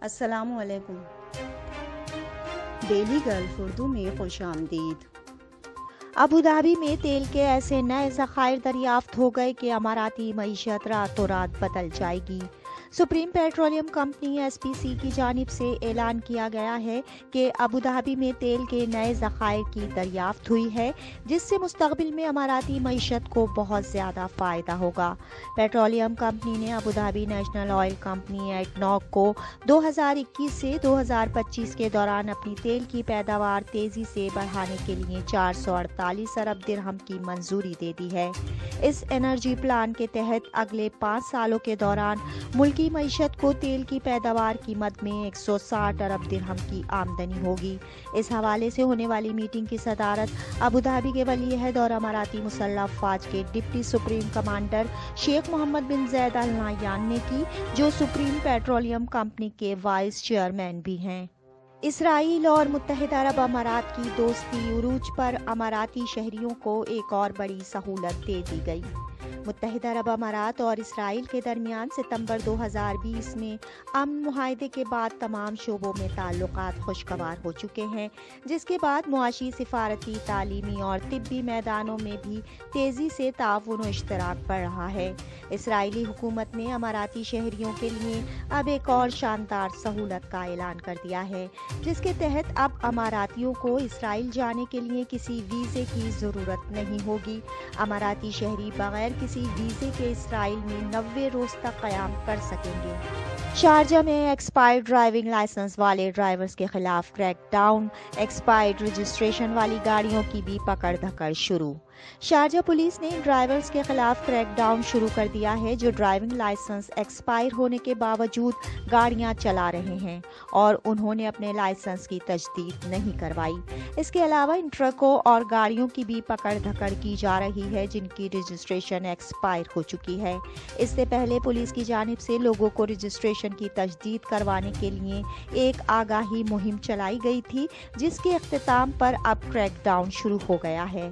السلام علیکم۔ Daily golf Urdu میں خوش آمدید۔ ابوظہبی میں تیل کے ایسے نئے ذخائر دریافت ہو گئے کہ اماراتی معیشت راتوں رات بدل جائے گی۔ سپریم پیٹرولیم کمپنی SPC کی جانب سے اعلان کیا گیا ہے کہ ابوظہبی میں تیل کے نئے ذخائر کی دریافت ہوئی ہے، جس سے مستقبل میں اماراتی معیشت کو بہت زیادہ فائدہ ہوگا۔ پیٹرولیم کمپنی نے Abu Dhabi national oil company ADNOC کو 2021 سے 2025 کے دوران اپنی تیل کی پیداوار تیزی سے بڑھانے کے لیے 448 ارب درہم کی منظوری دے دی ہے۔ اس انرجی پلان کے تحت اگلے 5 سالوں کے دوران ملکی معیشت کو تیل کی پیداوار کی مد میں 160 ارب درہم کی آمدنی ہوگی۔ اس حوالے سے ہونے والی میٹنگ کی صدارت ابوظہبی کے ولی عہد اور اماراتی مسلح افواج کے ڈپٹی سپریم کمانڈر شیخ محمد بن زاید ال نہیان نے کی، جو سپریم پیٹرولیم کمپنی کے وائس چیئرمین بھی ہیں۔ اسرائیل اور متحدہ عرب امارات کی دوستی عروج پر اماراتی شہریوں کو ایک اور بڑی سہولت دے دی گئی۔ متحدہ عرب امارات اور اسرائیل کے درمیان ستمبر 2020 میں امن معاہدے کے بعد تمام شعبوں میں تعلقات خوشگوار ہو چکے ہیں، جس کے بعد معاشی، سفارتی، تعلیمی اور طبی میدانوں میں بھی تیزی سے تعاون و اشتراک بڑھ رہا ہے۔ اسرائیلی حکومت نے اماراتی شہریوں کے لیے اب ایک اور شاندار سہولت کا اعلان کر دیا ہے، جس کے تحت اب اماراتیوں کو اسرائیل جانے کے لیے کسی ویزے کی ضرورت نہیں ہوگی۔ اماراتی شہری بغیر کسی ویزے کے اسرائیل میں 90 روز تک قیام کر سکیں گے۔ شارجہ میں ایکسپائرڈ ڈرائیونگ لائسنس والے ڈرائیورز کے خلاف کریک ڈاؤن، ایکسپائرڈ رجسٹریشن والی گاڑیوں کی بھی پکڑ دھکڑ شروع۔ شارجہ پولیس نے ڈرائیورز کے خلاف کریک ڈاؤن شروع کر دیا ہے جو ڈرائیونگ لائسنس ایکسپائر ہونے کے باوجود گاڑیاں چلا رہے ہیں اور انہوں نے اپنے لائسنس کی تجدید نہیں کروائی۔ اس کے علاوہ ان ٹرکوں اور گاڑیوں کی بھی پکڑ دھکڑ کی جا رہی ہے جن کی رجسٹریشن ایکسپائر ہو چکی ہے۔ اس سے پہلے پولیس کی جانب سے لوگوں کو رجسٹریشن کی تجدید کروانے کے لیے ایک آگاہی مہم چلائی گئی تھی، جس کے اختتام پر اب کریک ڈاؤن شروع ہو گیا ہے۔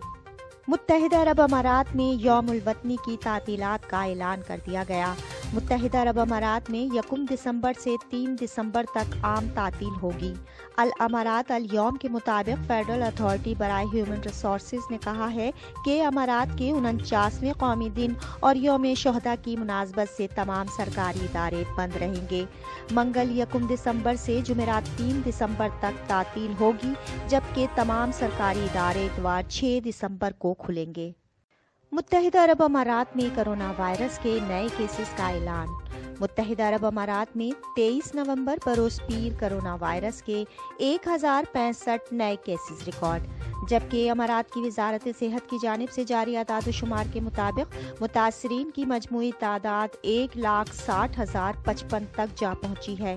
متحدہ عرب امارات میں یوم الوطنی کی تعطیلات کا اعلان کر دیا گیا۔ متحدہ عرب امارات میں 1 دسمبر سے 3 دسمبر تک عام تعطیل ہوگی۔ الامارات الیوم کے مطابق فیڈرل اتھارٹی برائے ہیومن ریسورسز نے کہا ہے کہ امارات کے 49ویں قومی دن اور یوم شہداء کی مناسبت سے تمام سرکاری ادارے بند رہیں گے۔ منگل 1 دسمبر سے جمعرات 3 دسمبر تک تعطیل ہوگی، جبکہ تمام سرکاری ادارے اتوار 6 دسمبر کو کھلیں گے۔ متحدہ عرب امارات میں کرونا وائرس کے نئے کیسز کا اعلان۔ متحدہ عرب امارات میں 23 نومبر بروز پیر کرونا وائرس کے 1065 نئے کیسز ریکارڈ، جبکہ امارات کی وزارت صحت کی جانب سے جاری اعداد و شمار کے مطابق متاثرین کی مجموعی تعداد 1,60,055 تک جا پہنچی ہے۔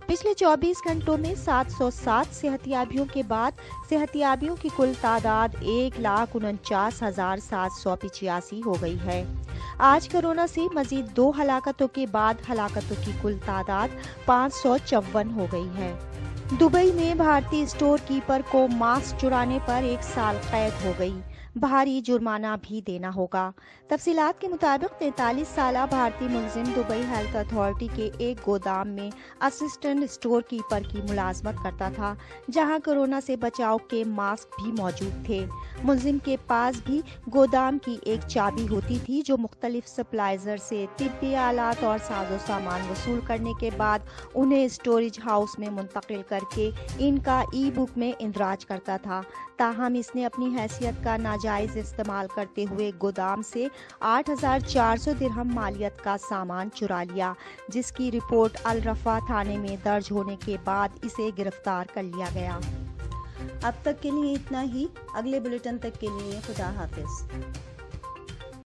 پچھلے 24 گھنٹوں میں 707 صحتیابیوں کے بعد صحتیابیوں کی کل تعداد 1,49,785 ہو گئی ہے۔ آج کورونا سے مزید 2 ہلاکتوں کے بعد ہلاکتوں کی کل تعداد 554 ہو گئی ہے۔ دبئی میں بھارتی اسٹور کیپر کو ماسک چرانے پر 1 سال قید ہو گئی، بھاری جرمانہ بھی دینا ہوگا۔ تفصیلات کے مطابق 43 سالہ بھارتی ملزم دبئی ہیلتھ اتھارٹی کے ایک گودام میں اسسٹنٹ اسٹور کیپر کی ملازمت کرتا تھا، جہاں کورونا سے بچاؤ کے ماسک بھی موجود تھے۔ ملزم کے پاس بھی گودام کی ایک چابی ہوتی تھی جو مختلف سپلائزر سے طبی آلات اور ساز و سامان وصول کرنے کے بعد انہیں اسٹوریج ہاؤس میں منتقل کر کے ان کا ای بک میں اندراج کرتا تھا۔ تاہم اس نے اپنی حیثیت کا ناجائز استعمال کرتے ہوئے گودام سے 8,400 درہم مالیت کا سامان چرا لیا، جس کی رپورٹ الرفا تھانے میں درج ہونے کے بعد اسے گرفتار کر لیا گیا۔ اب تک کے لیے اتنا ہی۔ اگلے بلیٹن تک کے لیے خدا حافظ۔